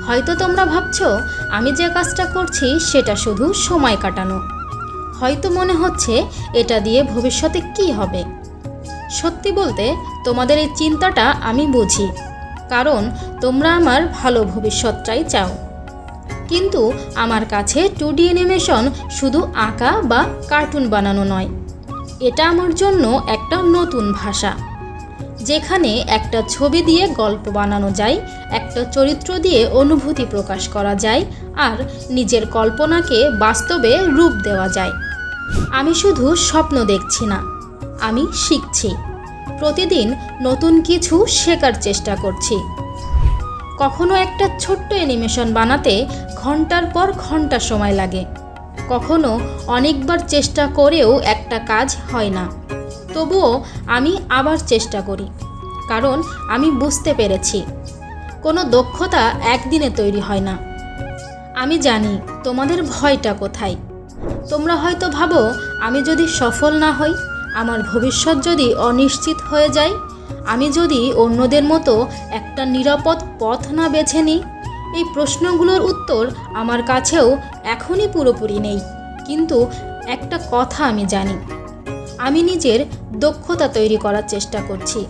হয়তো তোমরা ভাবছো আমি যে কাজটা করছি সেটা শুধু সময় কাটানো। হয়তো মনে হচ্ছে এটা দিয়ে ভবিষ্যতে কি হবে। সত্যি বলতে তোমাদের এই চিন্তাটা আমি বুঝি, কারণ তোমরা আমার ভালো ভবিষ্যৎটাই চাও। কিন্তু আমার কাছে 2D অ্যানিমেশন শুধু আঁকা বা কার্টুন বানানো নয়, এটা আমার জন্য একটা নতুন ভাষা, যেখানে একটা ছবি দিয়ে গল্প বানানো যায়, একটা চরিত্র দিয়ে অনুভূতি প্রকাশ করা যায়, আর নিজের কল্পনাকে বাস্তবে রূপ দেওয়া যায়। আমি শুধু স্বপ্ন দেখছি না, আমি শিখছি। প্রতিদিন নতুন কিছু শেখার চেষ্টা করছি। কখনো একটা ছোট্ট অ্যানিমেশন বানাতে ঘন্টার পর ঘন্টা সময় লাগে, কখনো অনেকবার চেষ্টা করেও একটা কাজ হয় না। তবুও আমি আবার চেষ্টা করি, কারণ আমি বুঝতে পেরেছি কোনো দক্ষতা একদিনে তৈরি হয় না। আমি জানি তোমাদের ভয়টা কোথায়। তোমরা হয়তো ভাবো আমি যদি সফল না হই, আমার ভবিষ্যৎ যদি অনিশ্চিত হয়ে যায়, আমি যদি অন্যদের মতো একটা নিরাপদ পথ না বেছে নিই। এই প্রশ্নগুলোর উত্তর আমার কাছেও এখনই পুরোপুরি নেই, কিন্তু একটা কথা আমি জানি, আমি নিজের দক্ষতা তৈরি করার চেষ্টা করছি।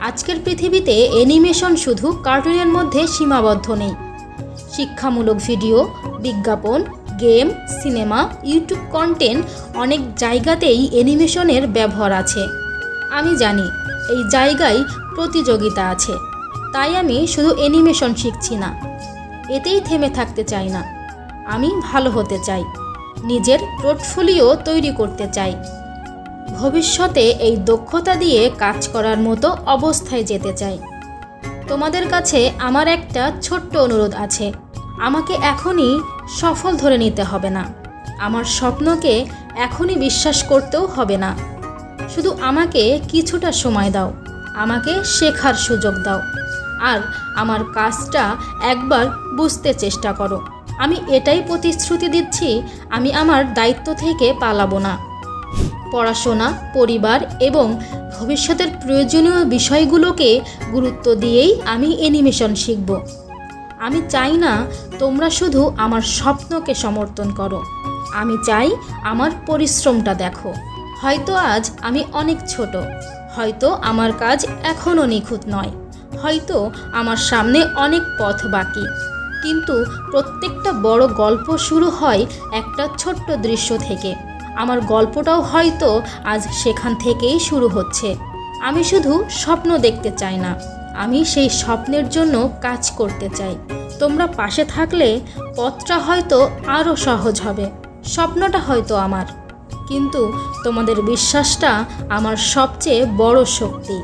আজকের পৃথিবীতে অ্যানিমেশন শুধু কার্টুনের মধ্যে সীমাবদ্ধ নেই। শিক্ষামূলক ভিডিও, বিজ্ঞাপন, গেম, সিনেমা, ইউটিউব কন্টেন্ট, অনেক জায়গাতেই অ্যানিমেশনের ব্যবহার আছে। আমি জানি এই জায়গায় প্রতিযোগিতা আছে, তাই আমি শুধু অ্যানিমেশন শিখছি না, এতেই থেমে থাকতে চাই না। আমি ভালো হতে চাই, নিজের পোর্টফোলিও তৈরি করতে চাই, ভবিষ্যতে এই দক্ষতা দিয়ে কাজ করার মতো অবস্থায় যেতে চাই। তোমাদের কাছে আমার একটা ছোট্ট অনুরোধ আছে, আমাকে এখনই সফল ধরে নিতে হবে না, আমার স্বপ্নকে এখনই বিশ্বাস করতেও হবে না। শুধু আমাকে কিছুটা সময় দাও, আমাকে শেখার সুযোগ দাও, আর আমার কাজটা একবার বুঝতে চেষ্টা করো। আমি এটাই প্রতিশ্রুতি দিচ্ছি, আমি আমার দায়িত্ব থেকে পালাবো না। পড়াশোনা, পরিবার এবং ভবিষ্যতের প্রয়োজনীয় বিষয়গুলোকে গুরুত্ব দিয়েই আমি অ্যানিমেশন শিখব। আমি চাই না তোমরা শুধু আমার স্বপ্নকে সমর্থন করো, আমি চাই আমার পরিশ্রমটা দেখো। হয়তো আজ আমি অনেক ছোট, হয়তো আমার কাজ এখনও নিখুঁত নয়, হয়তো আমার সামনে অনেক পথ বাকি, কিন্তু প্রত্যেকটা বড় গল্প শুরু হয় একটা ছোট্ট দৃশ্য থেকে। আমার গল্পটাও হয়তো আজ সেখান থেকেই শুরু হচ্ছে। আমি শুধু স্বপ্ন দেখতে চাই না, আমি সেই স্বপ্নের জন্য কাজ করতে চাই। তোমরা পাশে থাকলে পথটা হয়তো আরও সহজ হবে। স্বপ্নটা হয়তো আমার, কিন্তু তোমাদের বিশ্বাসটা আমার সবচেয়ে বড় শক্তি।